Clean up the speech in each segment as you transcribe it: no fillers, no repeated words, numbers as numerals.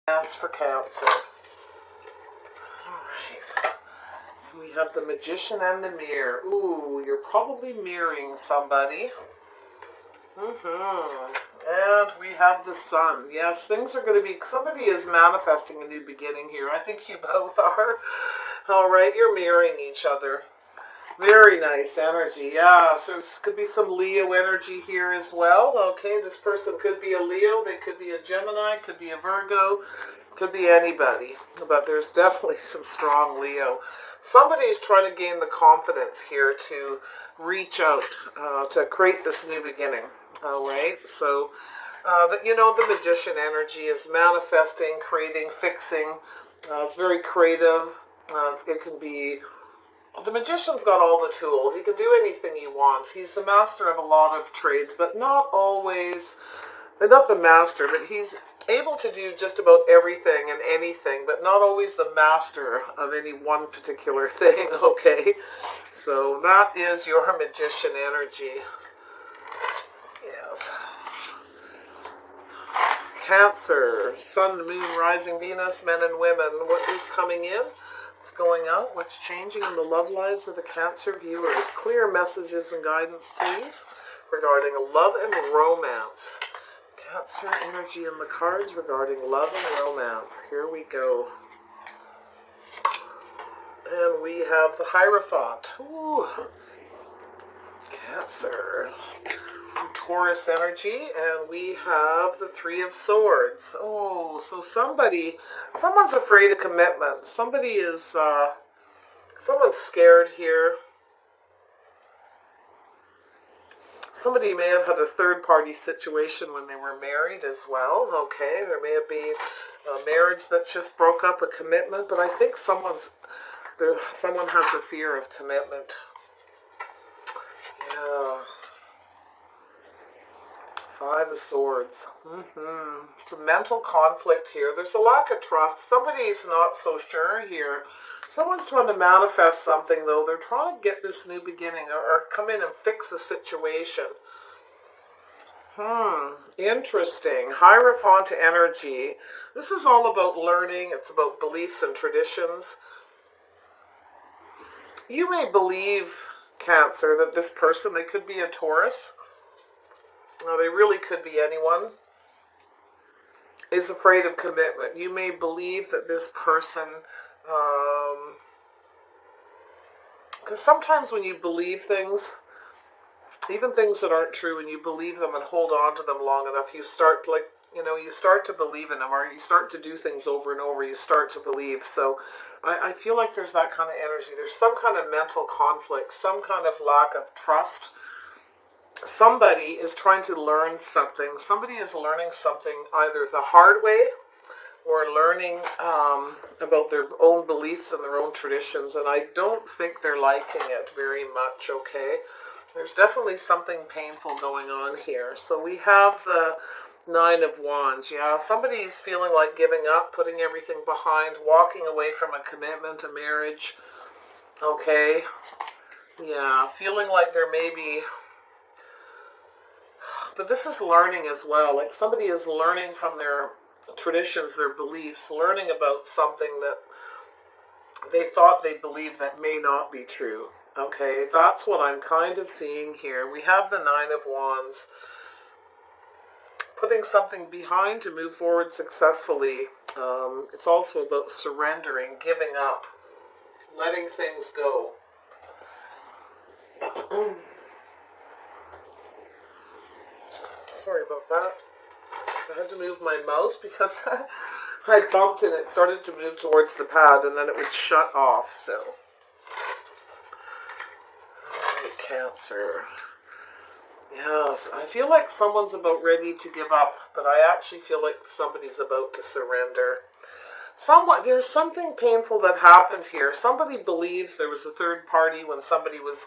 That's for Cancer. Alright. And we have the Magician and the Mirror. Ooh, you're probably mirroring somebody. And we have the Sun. Yes, things are going to be, somebody is manifesting a new beginning here. I think you both are. Alright, you're mirroring each other. Very nice energy. Yeah, so this could be some Leo energy here as well. Okay, this person could be a Leo, they could be a Gemini, could be a Virgo, could be anybody. But there's definitely some strong Leo. Somebody's trying to gain the confidence here to reach out, to create this new beginning. All right, so, the Magician energy is manifesting, creating, fixing. It's very creative. It can be... The Magician's got all the tools. He can do anything he wants. He's the master of a lot of trades, but not always, not the master, but he's able to do just about everything and anything, but not always the master of any one particular thing, okay? So that is your Magician energy. Yes. Cancer, Sun, Moon, Rising, Venus, men and women. What is coming in? What's going out? What's changing in the love lives of the Cancer viewers? Clear messages and guidance, please, regarding love and romance. Cancer energy in the cards regarding love and romance. Here we go. And we have the Hierophant. Ooh. Cancer. Some Taurus energy, and we have the Three of Swords. Oh, so someone's afraid of commitment. Someone's scared here. Somebody may have had a third-party situation when they were married as well. Okay, there may have been a marriage that just broke up, a commitment, but I think someone has a fear of commitment. Yeah. Five of Swords. It's a mental conflict here. There's a lack of trust. Somebody's not so sure here. Someone's trying to manifest something, though. They're trying to get this new beginning or come in and fix the situation. Interesting. Hierophant energy. This is all about learning. It's about beliefs and traditions. You may believe, Cancer, that this person, they could be a Taurus. They really could be anyone, is afraid of commitment. You may believe that this person, because sometimes when you believe things, even things that aren't true, and you believe them and hold on to them long enough, you start to believe in them, or you start to do things over and over, you start to believe. So I feel like there's that kind of energy. There's some kind of mental conflict, some kind of lack of trust. Somebody is trying to learn something. Somebody is learning something either the hard way or learning about their own beliefs and their own traditions. And I don't think they're liking it very much, okay? There's definitely something painful going on here. So we have the Nine of Wands. Yeah, somebody's feeling like giving up, putting everything behind, walking away from a commitment, a marriage. Okay? Yeah, feeling like there may be... But this is learning as well. Like somebody is learning from their traditions, their beliefs, learning about something that they thought they believed that may not be true. Okay, that's what I'm kind of seeing here. We have the Nine of Wands. Putting something behind to move forward successfully. It's also about surrendering, giving up, letting things go. Sorry about that. I had to move my mouse because I bumped and it started to move towards the pad and then it would shut off, so. Alright, Cancer. Yes, I feel like someone's about ready to give up, but I actually feel like somebody's about to surrender. There's something painful that happened here. Somebody believes there was a third party when somebody was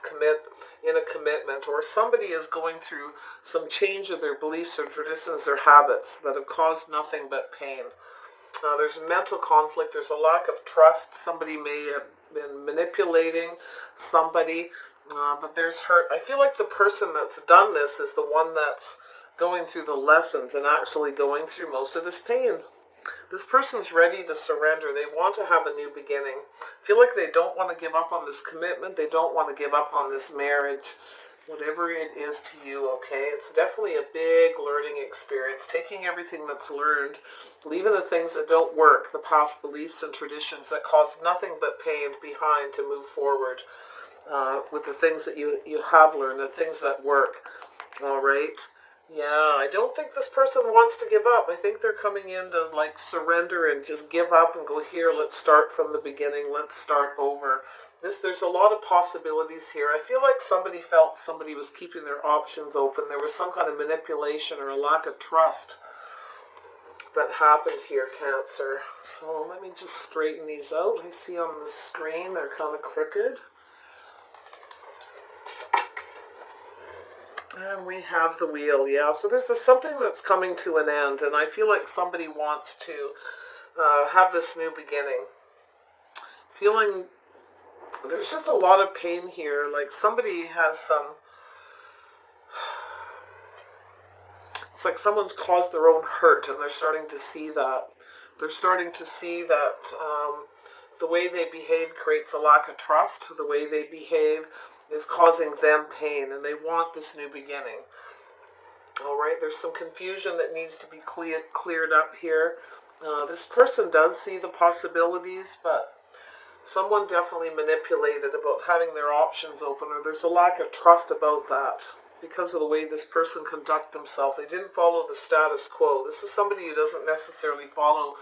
in a commitment, or somebody is going through some change of their beliefs or traditions, their habits that have caused nothing but pain. There's mental conflict. There's a lack of trust. Somebody may have been manipulating somebody, but there's hurt. I feel like the person that's done this is the one that's going through the lessons and actually going through most of this pain. This person's ready to surrender. They want to have a new beginning. Feel like they don't want to give up on this commitment. They don't want to give up on this marriage. Whatever it is to you, okay? It's definitely a big learning experience. Taking everything that's learned, leaving the things that don't work, the past beliefs and traditions that cause nothing but pain behind to move forward with the things that you have learned, the things that work, all right? Yeah, I don't think this person wants to give up. I think they're coming in to like surrender and just give up and go, here, let's start from the beginning. Let's start over. There's a lot of possibilities here. I feel like somebody felt somebody was keeping their options open. There was some kind of manipulation or a lack of trust that happened here, Cancer. So let me just straighten these out. I see on the screen they're kind of crooked. And we have the wheel, yeah. So there's something that's coming to an end, and I feel like somebody wants to have this new beginning. Feeling there's just a lot of pain here, like somebody has some, it's like someone's caused their own hurt, and they're starting to see that. They're starting to see that the way they behave creates a lack of trust. The way they behave is causing them pain, and they want this new beginning. All right, there's some confusion that needs to be cleared up here. This person does see the possibilities, but someone definitely manipulated about having their options open, or there's a lack of trust about that because of the way this person conduct themselves. They didn't follow the status quo. This is somebody who doesn't necessarily follow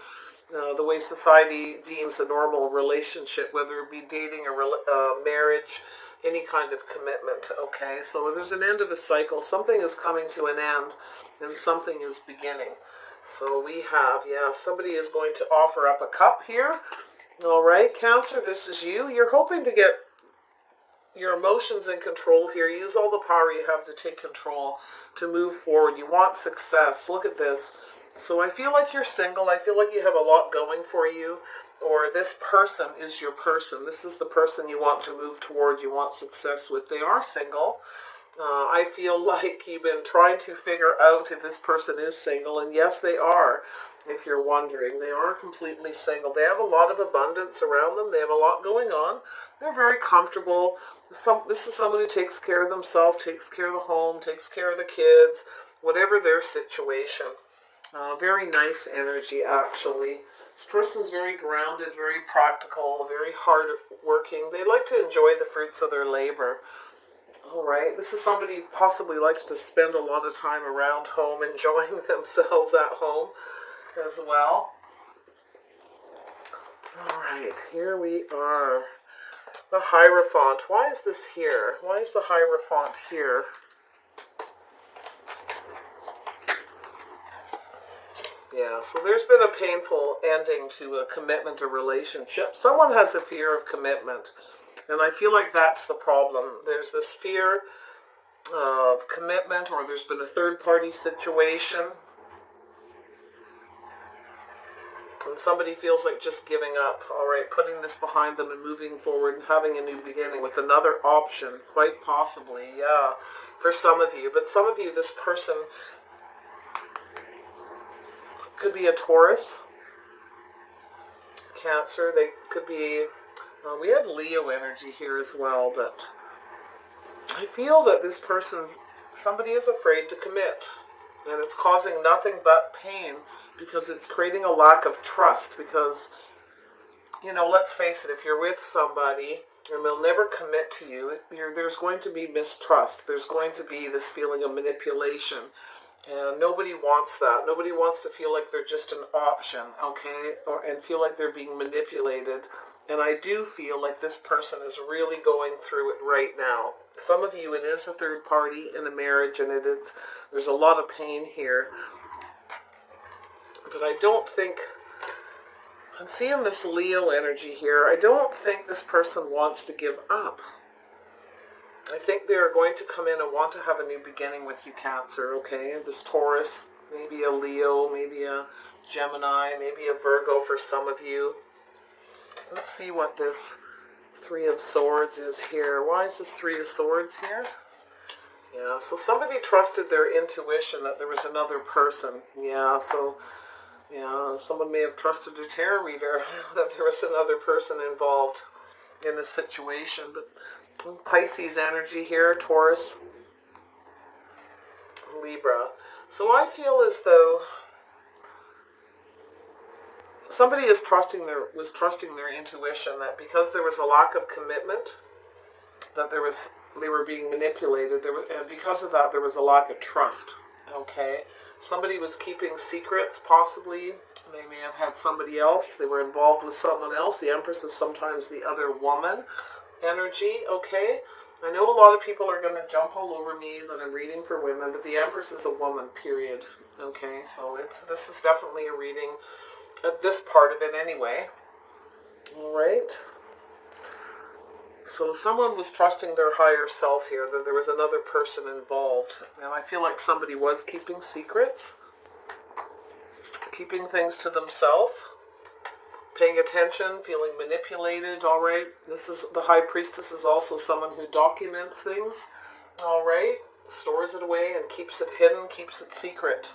the way society deems a normal relationship, whether it be dating or marriage, any kind of commitment, okay? So there's an end of a cycle. Something is coming to an end, and something is beginning. So we have, yeah, somebody is going to offer up a cup here. All right, Cancer, this is you. You're hoping to get your emotions in control here. Use all the power you have to take control, to move forward. You want success. Look at this. So I feel like you're single. I feel like you have a lot going for you, or this person is your person. This is the person you want to move towards, you want success with. They are single. I feel like you've been trying to figure out if this person is single, and yes, they are. If you're wondering, they are completely single. They have a lot of abundance around them. They have a lot going on. They're very comfortable. This is someone who takes care of themselves, takes care of the home, takes care of the kids, whatever their situation. Very nice energy, actually. This person's very grounded, very practical, very hard working. They like to enjoy the fruits of their labor. All right, this is somebody who possibly likes to spend a lot of time around home, enjoying themselves at home as well. All right, here we are. The Hierophant. Why is this here? Why is the Hierophant here? Yeah, so there's been a painful ending to a commitment or relationship. Someone has a fear of commitment, and I feel like that's the problem. There's this fear of commitment, or there's been a third-party situation, and somebody feels like just giving up, all right, putting this behind them and moving forward and having a new beginning with another option, quite possibly, yeah, for some of you. But some of you, this person could be a Taurus, Cancer. They could be, we have Leo energy here as well, but I feel that this person, somebody is afraid to commit, and it's causing nothing but pain because it's creating a lack of trust. Because, you know, let's face it, if you're with somebody and they'll never commit to you, there's going to be mistrust. There's going to be this feeling of manipulation. And nobody wants that. Nobody wants to feel like they're just an option, okay? And feel like they're being manipulated. And I do feel like this person is really going through it right now. Some of you, it is a third party in a marriage, and there's a lot of pain here. But I don't think, I'm seeing this Leo energy here. I don't think this person wants to give up. I think they're going to come in and want to have a new beginning with you, Cancer, okay? This Taurus, maybe a Leo, maybe a Gemini, maybe a Virgo for some of you. Let's see what this Three of Swords is here. Why is this Three of Swords here? Yeah, so somebody trusted their intuition that there was another person. Yeah, so Yeah, someone may have trusted a tarot reader that there was another person involved in a situation. But Pisces energy here, Taurus, Libra. So I feel as though somebody was trusting their intuition, that because there was a lack of commitment, that they were being manipulated. And because of that, there was a lack of trust. Okay, somebody was keeping secrets, possibly. They may have had somebody else. They were involved with someone else. The Empress is sometimes the other woman energy. Okay, I know a lot of people are going to jump all over me that I'm reading for women, but the Empress is a woman. Period. Okay, so this is definitely a reading at this part of it anyway. All right. So someone was trusting their higher self here, that there was another person involved. And I feel like somebody was keeping secrets, keeping things to themselves, paying attention, feeling manipulated, all right? This is the High Priestess is also someone who documents things, all right? Stores it away and keeps it hidden, keeps it secret.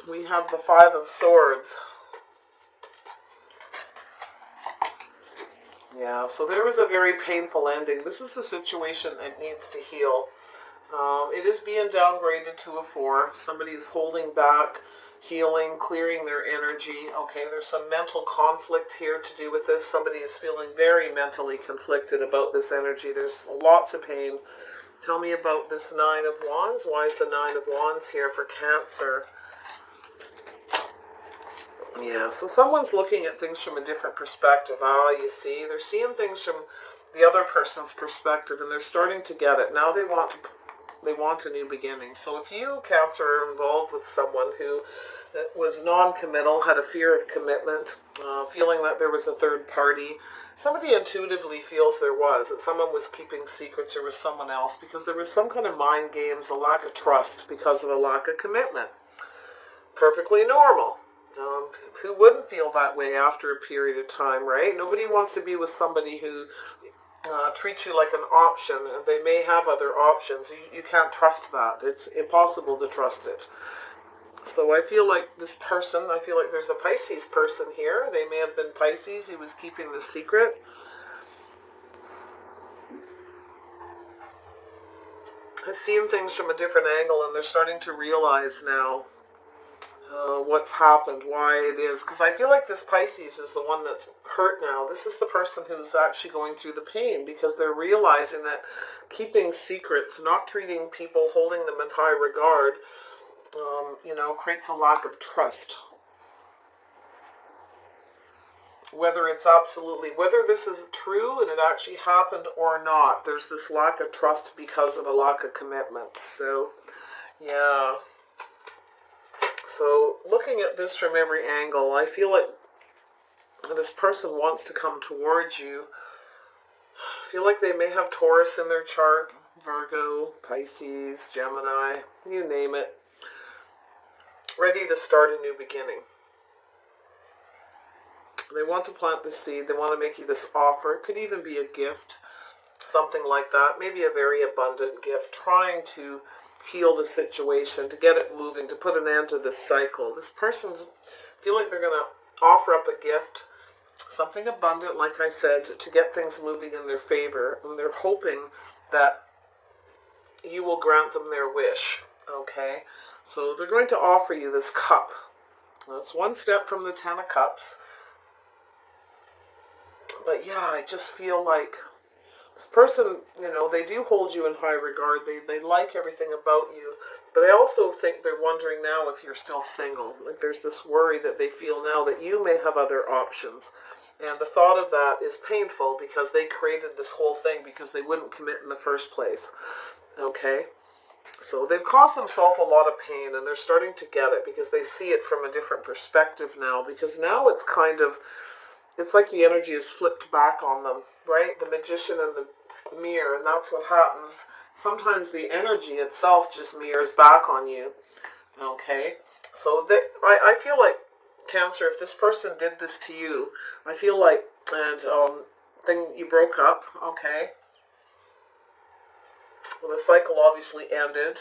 We have the Five of Swords. Yeah, so there was a very painful ending. This is a situation that needs to heal. It is being downgraded to a 4. Somebody is holding back, healing, clearing their energy. Okay, there's some mental conflict here to do with this. Somebody is feeling very mentally conflicted about this energy. There's lots of pain. Tell me about this Nine of Wands. Why is the Nine of Wands here for Cancer? Yeah, so someone's looking at things from a different perspective. You see, they're seeing things from the other person's perspective, and they're starting to get it. Now they want a new beginning. So if you, Cancer, are involved with someone who was non-committal, had a fear of commitment, feeling that there was a third party, somebody intuitively feels there was, that someone was keeping secrets or was someone else, because there was some kind of mind games, a lack of trust because of a lack of commitment. Perfectly normal. Who wouldn't feel that way after a period of time, right? Nobody wants to be with somebody who treats you like an option, and they may have other options. You can't trust that. It's impossible to trust it. So I feel like this person, I feel like there's a Pisces person here. They may have been Pisces who was keeping the secret. I've seen things from a different angle, and they're starting to realize now what's happened, why it is. Because I feel like this Pisces is the one that's hurt now. This is the person who's actually going through the pain, because they're realizing that keeping secrets, not treating people, holding them in high regard, creates a lack of trust. Whether this is true and it actually happened or not, there's this lack of trust because of a lack of commitment. So, yeah. So, looking at this from every angle, I feel like this person wants to come towards you. I feel like they may have Taurus in their chart, Virgo, Pisces, Gemini, you name it. Ready to start a new beginning. They want to plant the seed. They want to make you this offer. It could even be a gift, something like that. Maybe a very abundant gift, trying to heal the situation, to get it moving, to put an end to this cycle. This person's feel like they're going to offer up a gift, something abundant, like I said, to get things moving in their favor, and they're hoping that you will grant them their wish. Okay, so they're going to offer you this cup. That's one step from the Ten of Cups. But yeah, I just feel like this person, they do hold you in high regard. They like everything about you. But I also think they're wondering now if you're still single. Like there's this worry that they feel now that you may have other options. And the thought of that is painful, because they created this whole thing because they wouldn't commit in the first place. Okay? So they've caused themselves a lot of pain, and they're starting to get it because they see it from a different perspective now. Because now it's like the energy is flipped back on them, right? The magician and the mirror, and that's what happens. Sometimes the energy itself just mirrors back on you, okay? So I feel like, Cancer, if this person did this to you, I feel like, and you broke up, okay? Well, the cycle obviously ended.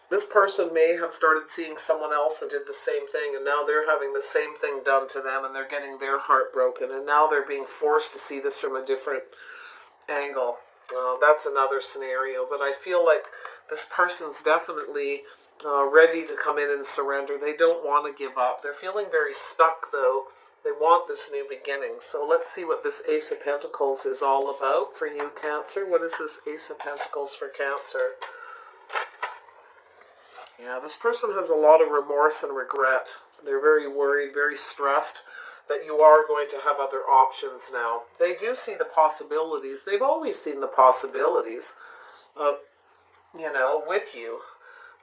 This person may have started seeing someone else and did the same thing, and now they're having the same thing done to them, and they're getting their heart broken, and now they're being forced to see this from a different angle. That's another scenario, but I feel like this person's definitely ready to come in and surrender. They don't want to give up. They're feeling very stuck, though. They want this new beginning. So let's see what this Ace of Pentacles is all about for you, Cancer. What is this Ace of Pentacles for Cancer? Yeah, this person has a lot of remorse and regret. They're very worried, very stressed that you are going to have other options now. They do see the possibilities. They've always seen the possibilities, with you.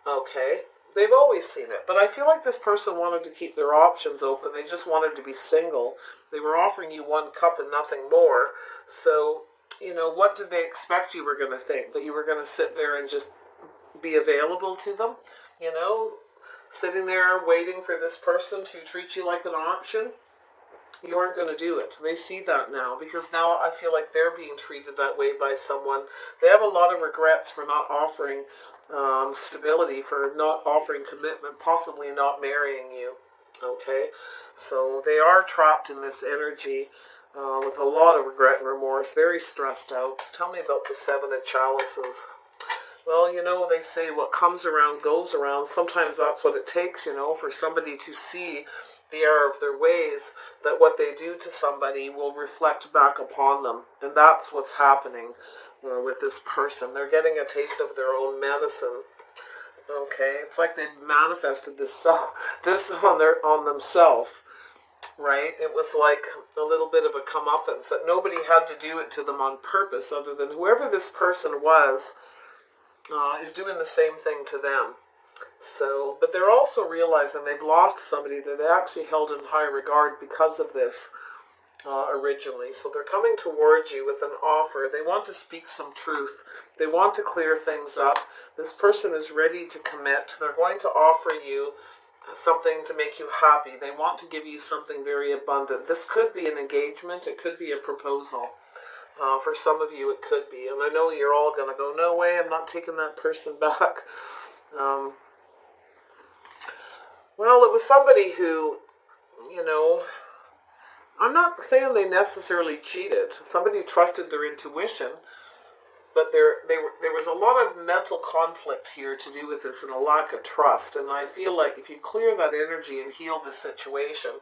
Okay? They've always seen it. But I feel like this person wanted to keep their options open. They just wanted to be single. They were offering you one cup and nothing more. So, what did they expect you were going to think? That you were going to sit there and just be available to them? Sitting there waiting for this person to treat you like an option? You aren't going to do it. They see that now, because now I feel like they're being treated that way by someone. They have a lot of regrets for not offering stability, for not offering commitment, possibly not marrying you. Okay? So they are trapped in this energy with a lot of regret and remorse, very stressed out. Tell me about the Seven of Chalices. Well, they say what comes around goes around. Sometimes that's what it takes, for somebody to see the error of their ways, that what they do to somebody will reflect back upon them. And that's what's happening with this person. They're getting a taste of their own medicine. Okay, it's like they've manifested this on themselves, right? It was like a little bit of a comeuppance, that nobody had to do it to them on purpose, other than whoever this person was is doing the same thing to them. So, but they're also realizing they've lost somebody that they actually held in high regard because of this originally. So they're coming towards you with an offer. They want to speak some truth. They want to clear things up. This person is ready to commit. They're going to offer you something to make you happy. They want to give you something very abundant. This could be an engagement. It could be a proposal. For some of you, it could be. And I know you're all going to go, no way, I'm not taking that person back. Well, it was somebody who, I'm not saying they necessarily cheated. Somebody trusted their intuition, but there was a lot of mental conflict here to do with this, and a lack of trust. And I feel like if you clear that energy and heal the situation,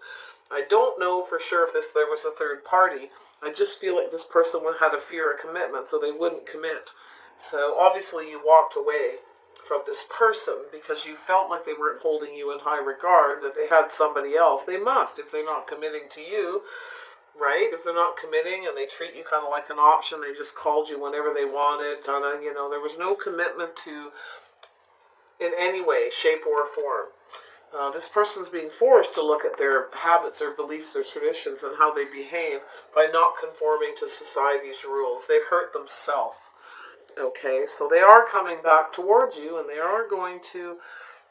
I don't know for sure if there was a third party. I just feel like this person had a fear of commitment, so they wouldn't commit. So obviously you walked away from this person because you felt like they weren't holding you in high regard, that they had somebody else. They must, if they're not committing to you, right? If they're not committing and they treat you kind of like an option, they just called you whenever they wanted, kind of, there was no commitment to, in any way, shape, or form. This person's being forced to look at their habits, their beliefs, their traditions, and how they behave by not conforming to society's rules. They've hurt themselves. Okay, so they are coming back towards you, and they are going to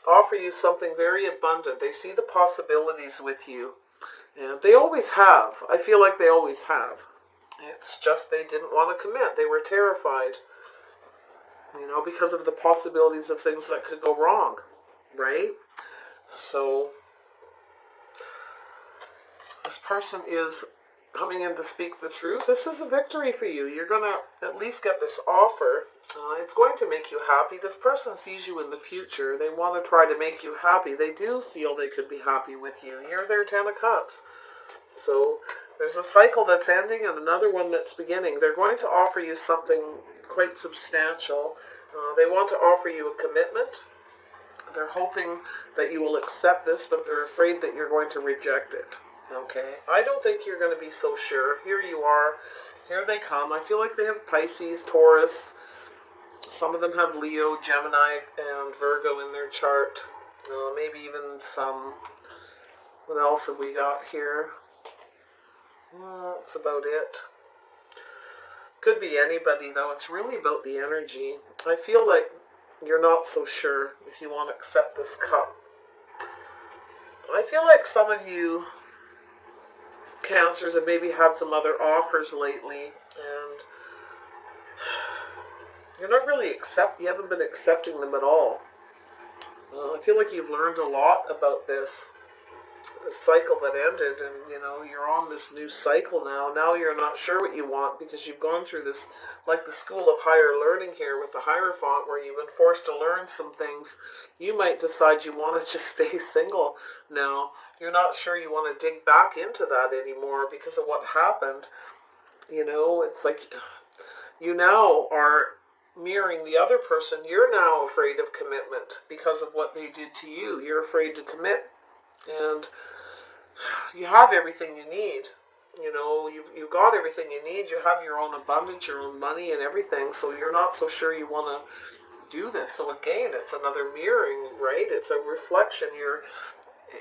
offer you something very abundant. They see the possibilities with you, and they always have. I feel like they always have. It's just they didn't want to commit. They were terrified, because of the possibilities of things that could go wrong, right? So this person is coming in to speak the truth. This is a victory for you. You're going to at least get this offer. It's going to make you happy. This person sees you in the future. They want to try to make you happy. They do feel they could be happy with you. You're their 10 of Cups. So there's a cycle that's ending and another one that's beginning. They're going to offer you something quite substantial. They want to offer you a commitment. They're hoping that you will accept this, but they're afraid that you're going to reject it. Okay? I don't think you're going to be so sure. Here you are. Here they come. I feel like they have Pisces, Taurus. Some of them have Leo, Gemini, and Virgo in their chart. Maybe even some. What else have we got here? That's about it. Could be anybody, though. It's really about the energy. I feel like you're not so sure if you want to accept this cup. I feel like some of you Cancers have maybe had some other offers lately, and you're not really you haven't been accepting them at all. I feel like you've learned a lot about this cycle that ended, and you're on this new cycle now. Now you're not sure what you want because you've gone through this, like the school of higher learning here with the Hierophant, where you've been forced to learn some things. You might decide you want to just stay single now. You're not sure you want to dig back into that anymore because of what happened. It's like you now are mirroring the other person. You're now afraid of commitment because of what they did to you. You're afraid to commit, and you have everything you need. You've got everything you need. You have your own abundance, your own money, and everything. So you're not so sure you want to do this. So again, it's another mirroring, right? It's a reflection.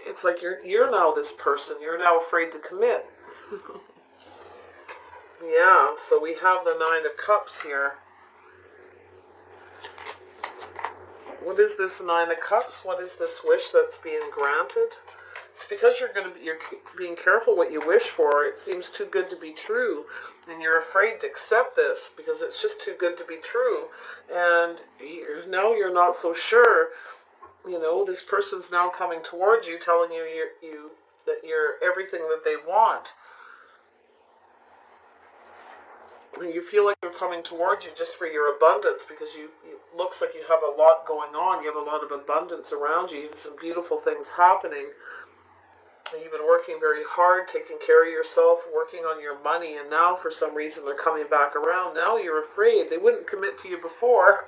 It's like you're now this person. You're now afraid to commit. Yeah. So we have the Nine of Cups here. What is this Nine of Cups? What is this wish that's being granted? It's because you're being careful what you wish for. It seems too good to be true, and you're afraid to accept this because it's just too good to be true. And now you're not so sure. This person's now coming towards you, telling you that you're everything that they want. You feel like they're coming towards you just for your abundance because it looks like you have a lot going on. You have a lot of abundance around you. You have some beautiful things happening. You've been working very hard, taking care of yourself, working on your money, and now for some reason they're coming back around. Now you're afraid. They wouldn't commit to you before,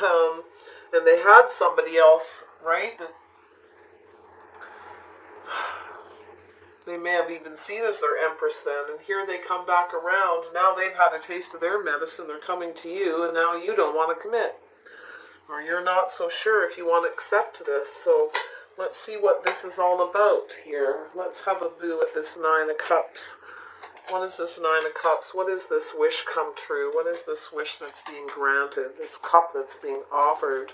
and they had somebody else, right? They may have even seen as their empress then, and here they come back around. Now they've had a taste of their medicine. They're coming to you, and now you don't want to commit, or you're not so sure if you want to accept this. So let's see what this is all about here. Let's have a boo at this Nine of Cups. What is this Nine of Cups? What is this wish come true? What is this wish that's being granted? This cup that's being offered?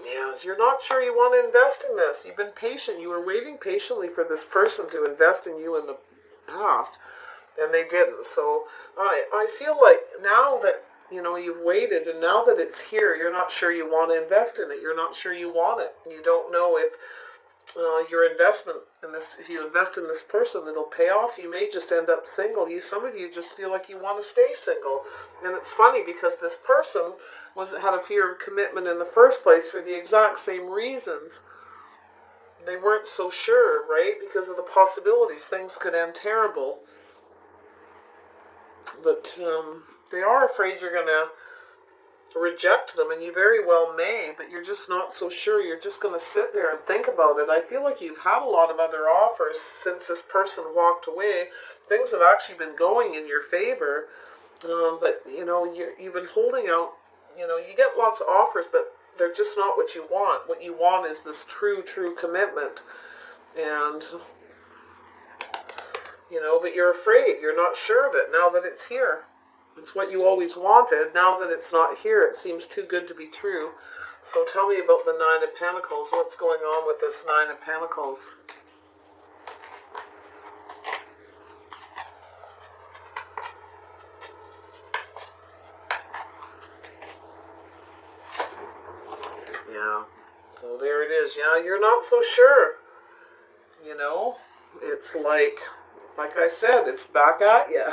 Yes, you're not sure you want to invest in this. You've been patient. You were waiting patiently for this person to invest in you in the past, and they didn't. So I feel like now that you've waited, and now that it's here, you're not sure you want to invest in it. You're not sure you want it. You don't know if your investment in this, if you invest in this person, it'll pay off. You may just end up single. Some of you just feel like you want to stay single. And it's funny because this person had a fear of commitment in the first place for the exact same reasons. They weren't so sure, right? Because of the possibilities. Things could end terrible. But they are afraid you're going to reject them, and you very well may, but you're just not so sure. You're just going to sit there and think about it. I feel like you've had a lot of other offers since this person walked away. Things have actually been going in your favor, but you've been holding out. You get lots of offers, but they're just not what you want. What you want is this true commitment, and but you're afraid. You're not sure of it now that it's here. It's what you always wanted. Now that it's not here, it seems too good to be true. So tell me about the Nine of Pentacles. What's going on with this Nine of Pentacles? Yeah. So there it is. Yeah, you're not so sure. It's like I said, it's back at you.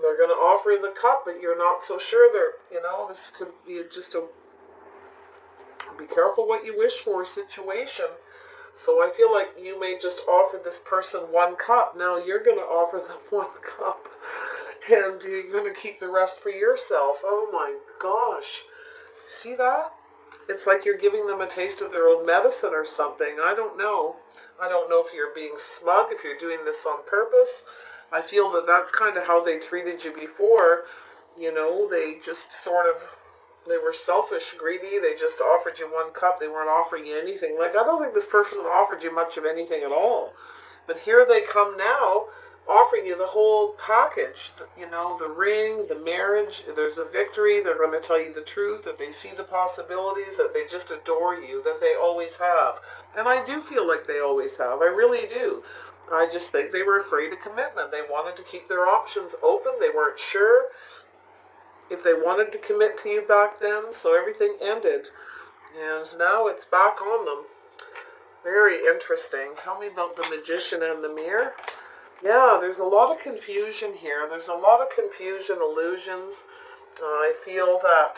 They're going to offer you the cup, but you're not so sure. This could be just a be careful what you wish for situation. So I feel like you may just offer this person one cup. Now you're going to offer them one cup, and you're going to keep the rest for yourself. Oh my gosh. See that? It's like you're giving them a taste of their own medicine or something. I don't know. I don't know if you're being smug, if you're doing this on purpose. I feel that that's kind of how they treated you before. They just they were selfish, greedy. They just offered you one cup. They weren't offering you anything. Like, I don't think this person offered you much of anything at all. But here they come now, offering you the whole package. The ring, the marriage. There's a victory. They're going to tell you the truth, that they see the possibilities, that they just adore you, that they always have. And I do feel like they always have. I really do. I just think they were afraid of commitment. They wanted to keep their options open. They weren't sure. if they wanted to commit to you back then. So everything ended, and now it's back on them. Very interesting. Tell me about the Magician and the Mirror. Yeah, there's a lot of confusion here. There's a lot of confusion, illusions. I feel that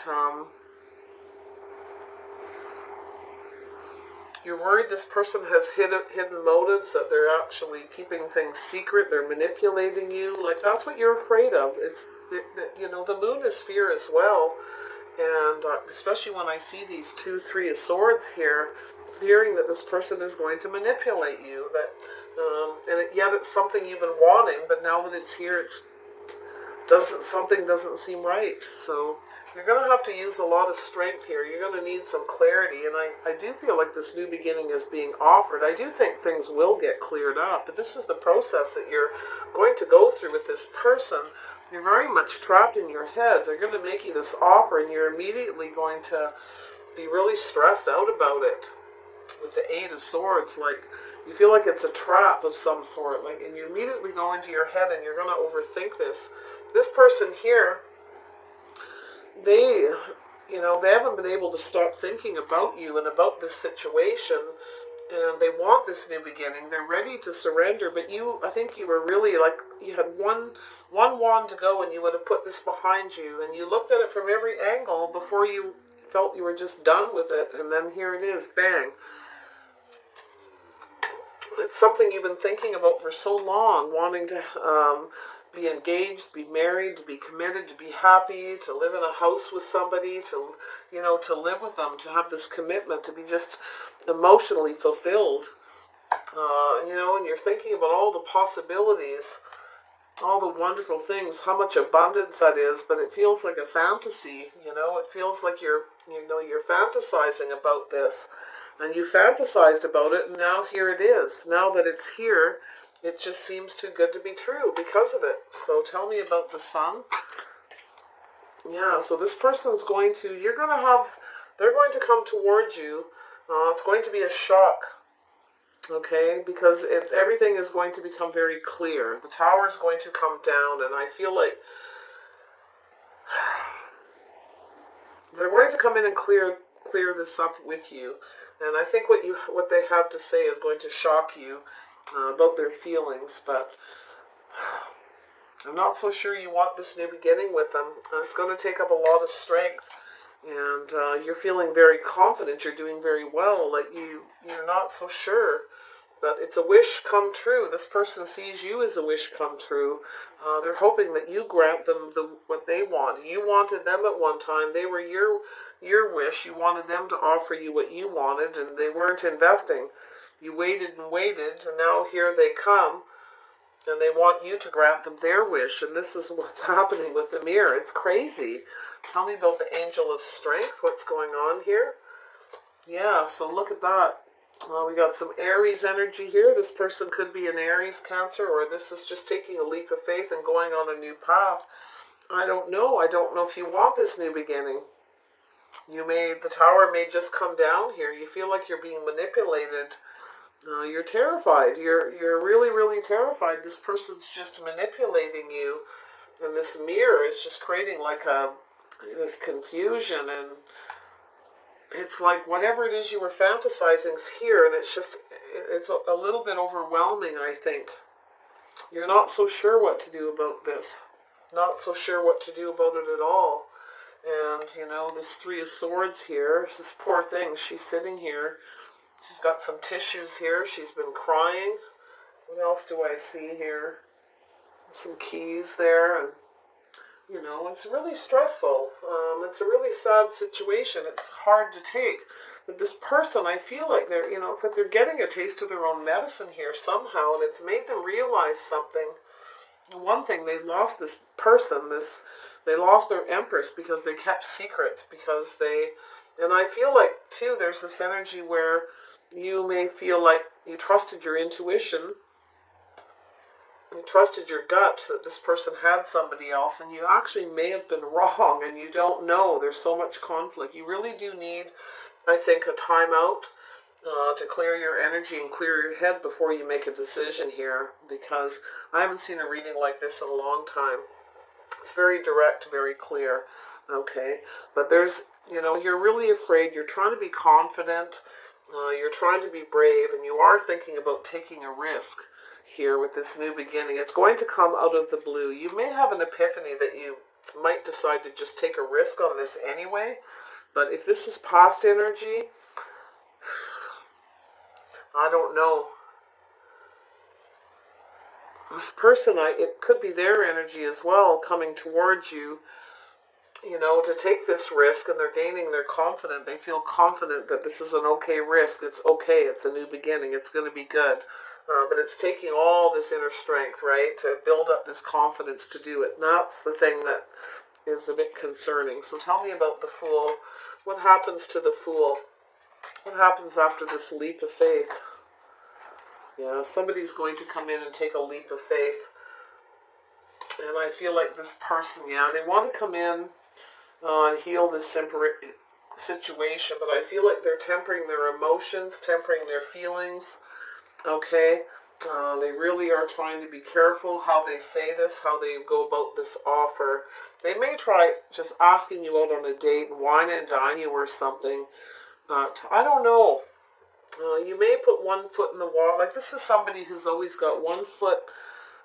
you're worried this person has hidden motives, that they're actually keeping things secret, they're manipulating you. Like, that's what you're afraid of. The moon is fear as well. And especially when I see these 2, 3 of swords here, fearing that this person is going to manipulate you. Yet it's something you've been wanting, but now that it's here, something doesn't seem right. So you're going to have to use a lot of strength here. You're going to need some clarity, and I do feel like this new beginning is being offered. I do think things will get cleared up, but this is the process that you're going to go through with this person. You're very much trapped in your head. They're going to make you this offer, and you're immediately going to be really stressed out about it. With the 8 of Swords, like, you feel like it's a trap of some sort, like, and you immediately go into your head and you're going to overthink this. This person here, they haven't been able to stop thinking about you and about this situation, and they want this new beginning. They're ready to surrender, but I think you were really, like, you had one wand to go, and you would have put this behind you, and you looked at it from every angle before you felt you were just done with it, and then here it is, bang. It's something you've been thinking about for so long, wanting to be engaged, be married, to be committed, to be happy, to live in a house with somebody, to live with them, to have this commitment, to be just emotionally fulfilled. And you're thinking about all the possibilities, all the wonderful things, how much abundance that is, but it feels like a fantasy. It feels like you're fantasizing about this. And you fantasized about it, and now here it is. Now that it's here, it just seems too good to be true because of it. So tell me about the Sun. Yeah, so this person's they're going to come towards you. It's going to be a shock, okay? Because everything is going to become very clear. The Tower is going to come down, and I feel like they're going to come in and clear this up with you. And I think what they have to say is going to shock you about their feelings, but I'm not so sure you want this new beginning with them. It's going to take up a lot of strength, and you're feeling very confident. You're doing very well. Like you're not so sure, but it's a wish come true. This person sees you as a wish come true. They're hoping that you grant them what they want. You wanted them at one time. They were your wish. You wanted them to offer you what you wanted, and they weren't investing. You waited and waited, and now here they come, and they want you to grant them their wish, and this is what's happening with the Mirror. It's crazy. Tell me about the Angel of Strength. What's going on here? Yeah, so look at that. We got some Aries energy here. This person could be an Aries, Cancer, or this is just taking a leap of faith and going on a new path. I don't know. I don't know if you want this new beginning. The Tower may just come down here. You feel like you're being manipulated. You're terrified. You're really, really terrified. This person's just manipulating you, and this Mirror is just creating like this confusion, and it's like whatever it is you were fantasizing is here, and it's a little bit overwhelming, I think. You're not so sure what to do about this. Not so sure what to do about it at all. And, this 3 of Swords here, this poor thing, she's sitting here. She's got some tissues here. She's been crying. What else do I see here? Some keys there, and it's really stressful. It's a really sad situation. It's hard to take. But this person, I feel like it's like they're getting a taste of their own medicine here somehow, and it's made them realize something. One thing, they lost this person, they lost their Empress because they kept secrets, and I feel like, too, there's this energy where you may feel like you trusted your intuition, you trusted your gut that this person had somebody else, and you actually may have been wrong, and you don't know. There's so much conflict. You really do need, I think, a timeout to clear your energy and clear your head before you make a decision here, because I haven't seen a reading like this in a long time. It's very direct, very clear. Okay, but there's, you're really afraid. You're trying to be confident. You're trying to be brave, and you are thinking about taking a risk here with this new beginning. It's going to come out of the blue. You may have an epiphany that you might decide to just take a risk on this anyway. But if this is past energy, I don't know. This person, it could be their energy as well coming towards you, to take this risk, and they're gaining their confidence. They feel confident that this is an okay risk. It's okay. It's a new beginning. It's going to be good. But it's taking all this inner strength, right, to build up this confidence to do it. And that's the thing that is a bit concerning. So tell me about the Fool. What happens to the Fool? What happens after this leap of faith? Yeah, somebody's going to come in and take a leap of faith. And I feel like this person, they want to come in and heal this situation, but I feel like they're tempering their emotions, tempering their feelings, okay? They really are trying to be careful how they say this, how they go about this offer. They may try just asking you out on a date and wine and dine you or something, but I don't know. You may put one foot in the wall. Like, this is somebody who's always got one foot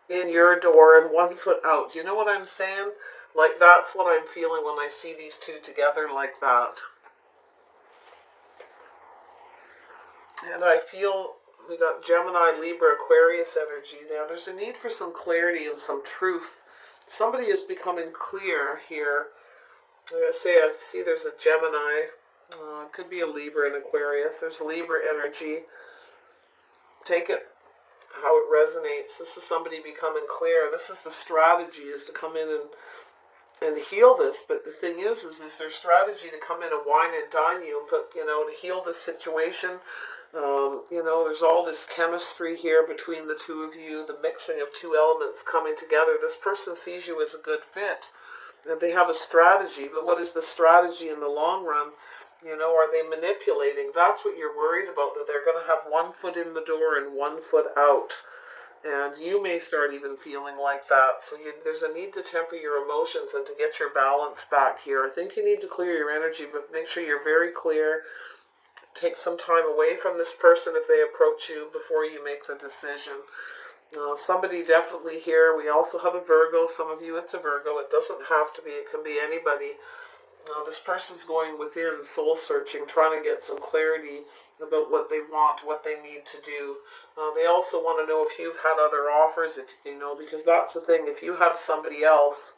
in your door and one foot out. Do you know what I'm saying? Like, that's what I'm feeling when I see these two together like that. And I feel we got Gemini, Libra, Aquarius energy now. There's a need for some clarity and some truth. Somebody is becoming clear here. I'm going to say, I see there's a Gemini. It could be a Libra and Aquarius. There's Libra energy. Take it how it resonates. This is somebody becoming clear. This is the strategy, is to come in and heal this. But the thing is their strategy to come in and wine and dine you and put, to heal this situation. There's all this chemistry here between the two of you, the mixing of two elements coming together. This person sees you as a good fit. And they have a strategy, but what is the strategy in the long run? Are they manipulating? That's what you're worried about, that they're going to have one foot in the door and one foot out. And you may start even feeling like that. So there's a need to temper your emotions and to get your balance back here. I think you need to clear your energy, but make sure you're very clear. Take some time away from this person if they approach you before you make the decision. Somebody definitely here. We also have a Virgo. Some of you, it's a Virgo. It doesn't have to be. It can be anybody. This person's going within, soul searching, trying to get some clarity about what they want, what they need to do. They also want to know if you've had other offers, because that's the thing. If you have somebody else,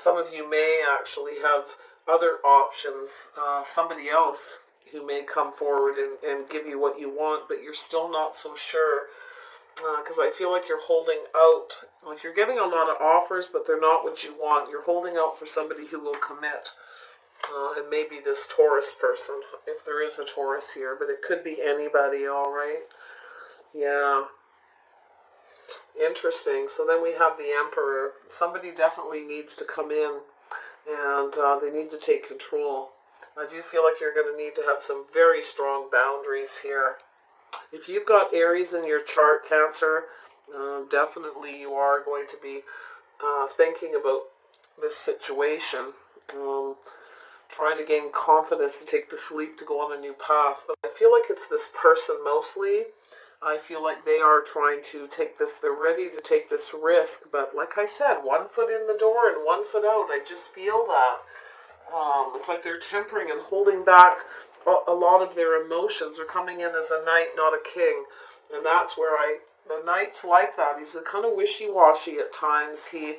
some of you may actually have other options, somebody else who may come forward and give you what you want, but you're still not so sure. Because I feel like you're holding out. Like, you're getting a lot of offers, but they're not what you want. You're holding out for somebody who will commit. And maybe this Taurus person, if there is a Taurus here, but it could be anybody, all right? Yeah. Interesting. So then we have the Emperor. Somebody definitely needs to come in, and they need to take control. I do feel like you're going to need to have some very strong boundaries here. If you've got Aries in your chart, Cancer, definitely you are going to be thinking about this situation, trying to gain confidence to take this leap to go on a new path. But I feel like it's this person mostly. I feel like they are trying to take this, they're ready to take this risk. But like I said, one foot in the door and one foot out. I just feel that. It's like they're tempering and holding back a lot of their emotions. Are coming in as a knight, not a king. And that's where the knight's like that. He's a kind of wishy-washy at times. He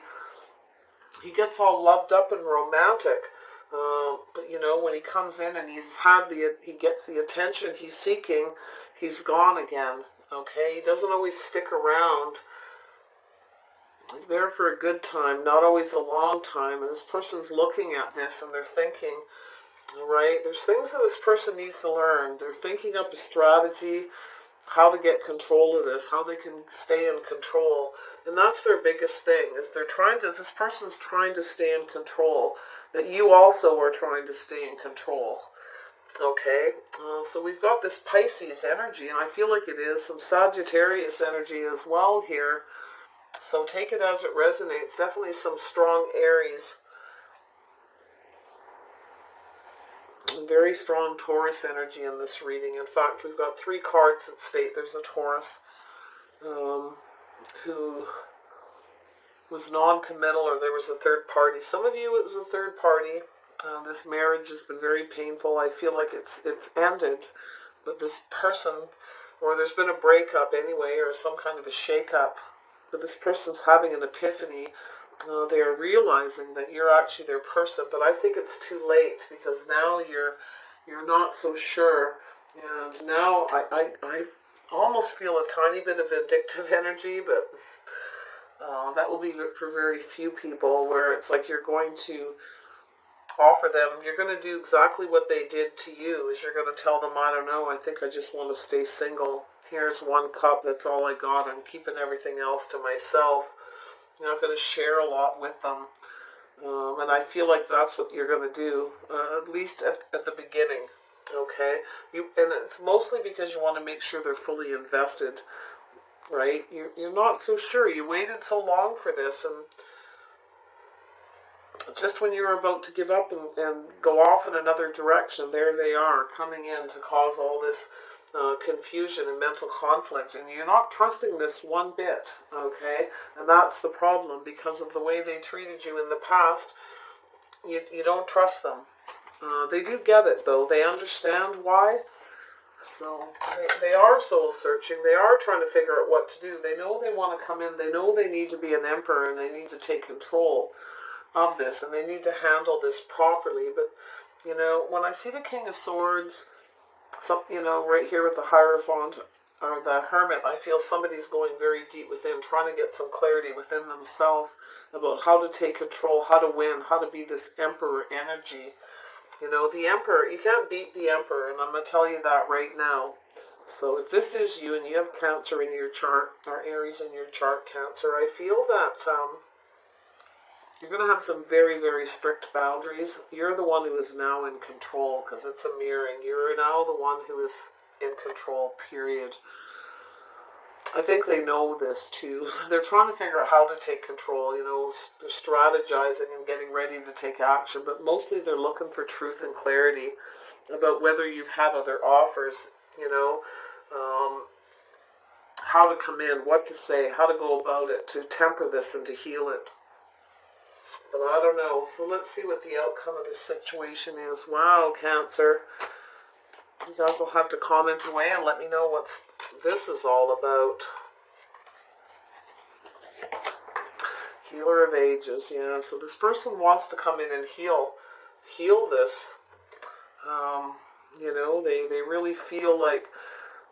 gets all loved up and romantic. But when he comes in and he gets the attention he's seeking, he's gone again. Okay? He doesn't always stick around. He's there for a good time, not always a long time. And this person's looking at this and they're thinking, all right, there's things that this person needs to learn. They're thinking up a strategy, how to get control of this, how they can stay in control. And that's their biggest thing, is this person's trying to stay in control, that you also are trying to stay in control. Okay, so we've got this Pisces energy, and I feel like it is some Sagittarius energy as well here. So take it as it resonates. Definitely some strong Aries. Very strong Taurus energy in this reading. In fact, we've got 3 cards that state there's a Taurus who was non-committal, or there was a third party. Some of you, it was a third party. This marriage has been very painful. I feel like it's ended, but this person, or there's been a breakup anyway, or some kind of a shake-up, but this person's having an epiphany. They are realizing that you're actually their person, but I think it's too late, because now you're not so sure, and now I almost feel a tiny bit of vindictive energy, but that will be for very few people, where it's like you're going to offer them, you're going to do exactly what they did to you, is you're going to tell them, I don't know, I think I just want to stay single. Here's 1 cup, that's all I got, I'm keeping everything else to myself. You're not going to share a lot with them. And I feel like that's what you're going to do, at least at the beginning, okay? And it's mostly because you want to make sure they're fully invested, right? You're not so sure. You waited so long for this, and just when you're about to give up and go off in another direction, there they are, coming in to cause all this confusion and mental conflict, and you're not trusting this one bit, okay? And that's the problem, because of the way they treated you in the past. You don't trust them. They do get it, though. They understand why. So they are soul searching. They are trying to figure out what to do. They know they want to come in. They know they need to be an emperor, and they need to take control of this, and they need to handle this properly. But, you know, when I see the King of Swords, right here with the Hierophant or the Hermit, I feel somebody's going very deep within, trying to get some clarity within themselves about how to take control, how to win, how to be this Emperor energy. You know, the Emperor, you can't beat the Emperor, and I'm going to tell you that right now. So if this is you and you have Cancer in your chart, or Aries in your chart, Cancer, I feel that you're going to have some very, very strict boundaries. You're the one who is now in control, because it's a mirroring. You're now the one who is in control, period. I think they know this too. They're trying to figure out how to take control. You know, they're strategizing and getting ready to take action, but mostly they're looking for truth and clarity about whether you've had other offers, you know, how to come in, what to say, how to go about it, to temper this and to heal it. But I don't know. So let's see what the outcome of this situation is. Wow, Cancer. You guys will have to comment away and let me know what this is all about. Healer of Ages. Yeah, so this person wants to come in and heal this. You know, they really feel like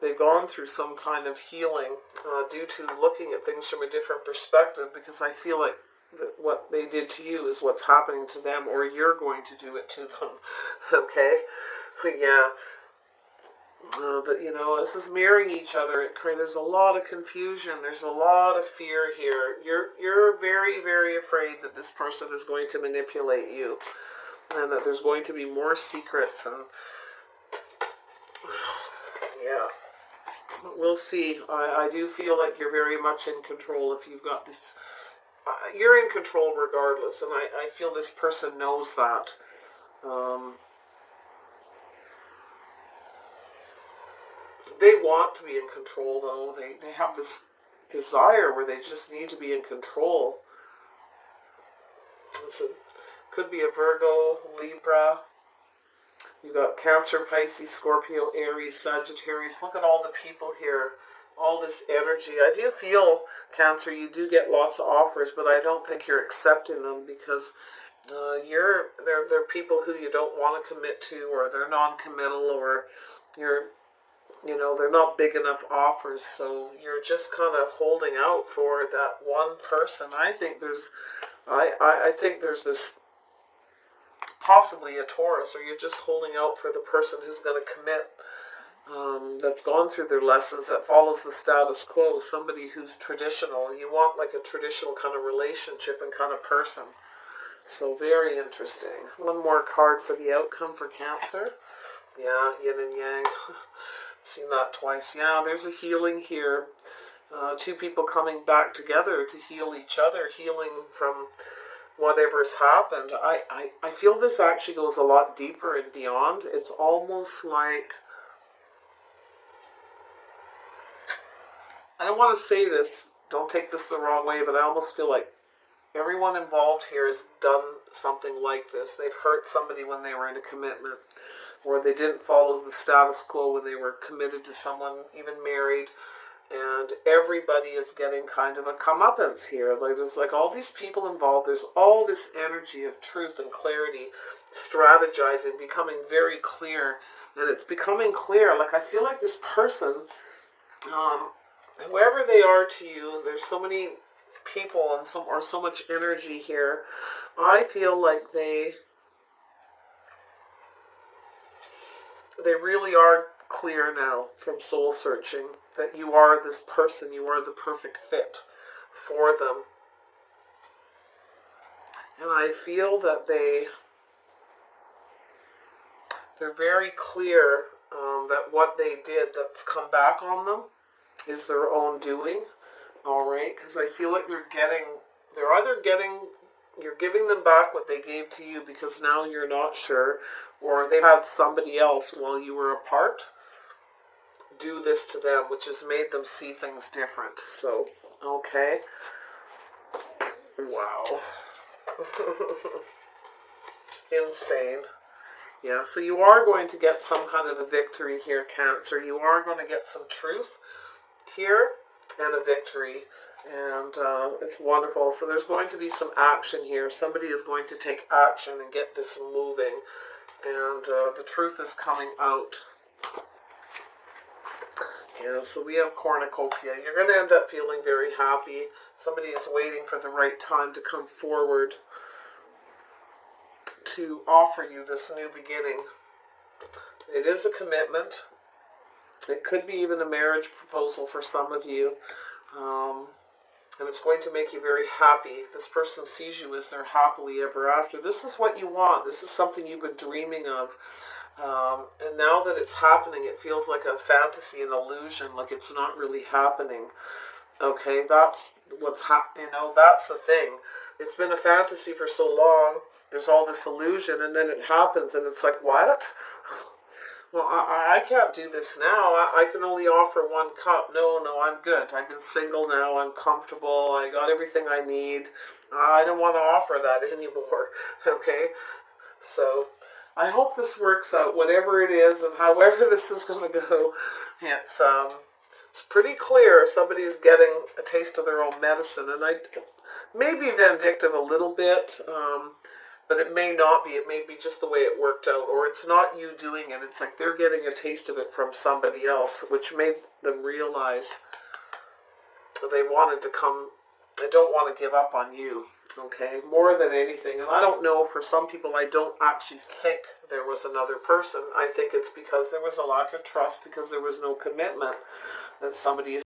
they've gone through some kind of healing due to looking at things from a different perspective, because I feel like what they did to you is what's happening to them, or you're going to do it to them. Okay? Yeah. But, you know, this is mirroring each other. There's a lot of confusion. There's a lot of fear here. You're very, very afraid that this person is going to manipulate you, and that there's going to be more secrets, and yeah. We'll see. I do feel like you're very much in control if you've got this. You're in control regardless, and I feel this person knows that. They want to be in control, though. They have this desire where they just need to be in control. Could be a Virgo, Libra. You've got Cancer, Pisces, Scorpio, Aries, Sagittarius. Look at all the people here. All this energy. I do feel, Cancer, you do get lots of offers, but I don't think you're accepting them, because they're people who you don't want to commit to, or they're non-committal, or they're not big enough offers, so you're just kind of holding out for that one person. I think there's this possibly a Taurus, or you're just holding out for the person who's going to commit, that's gone through their lessons, that follows the status quo, somebody who's traditional. You want like a traditional kind of relationship and kind of person. So very interesting. One more card for the outcome for Cancer. Yeah, yin and yang. Seen that twice. Yeah, there's a healing here. Two people coming back together to heal each other, healing from whatever's happened. I feel this actually goes a lot deeper and beyond. It's almost like, I don't want to say this, don't take this the wrong way, but I almost feel like everyone involved here has done something like this. They've hurt somebody when they were in a commitment, or they didn't follow the status quo when they were committed to someone, even married. And everybody is getting kind of a comeuppance here. Like, there's like all these people involved. There's all this energy of truth and clarity, strategizing, becoming very clear. And it's becoming clear. Like, I feel like this person, whoever they are to you, there's so many people and so much energy here. I feel like they really are clear now from soul searching that you are this person, you are the perfect fit for them. And I feel that they're very clear that what they did that's come back on them is their own doing. All right, because I feel like you're giving them back what they gave to you because now you're not sure, or they've had somebody else while you were apart do this to them, which has made them see things different. So, okay. Wow. Insane. Yeah, so you are going to get some kind of a victory here, Cancer. You are going to get some truth here and a victory. And it's wonderful. So there's going to be some action here. Somebody is going to take action and get this moving. And the truth is coming out. Yeah, so we have cornucopia. You're going to end up feeling very happy. Somebody is waiting for the right time to come forward to offer you this new beginning. It is a commitment. It could be even a marriage proposal for some of you. And it's going to make you very happy. This person sees you as their happily ever after. This is what you want. This is something you've been dreaming of. And now that it's happening, it feels like a fantasy, an illusion, like it's not really happening. Okay, that's what's that's the thing. It's been a fantasy for so long. There's all this illusion, and then it happens, and it's like, what? Well, I can't do this now. I can only offer one cup. No, I'm good. I've been single now. I'm comfortable. I got everything I need. I don't want to offer that anymore. Okay? So, I hope this works out, whatever it is, and however this is going to go. It's pretty clear somebody's getting a taste of their own medicine, and I may be vindictive a little bit, but it may not be. It may be just the way it worked out, or it's not you doing it. It's like they're getting a taste of it from somebody else, which made them realize they wanted to come. They don't want to give up on you, okay, more than anything. And I don't know, for some people, I don't actually think there was another person. I think it's because there was a lack of trust, because there was no commitment that somebody is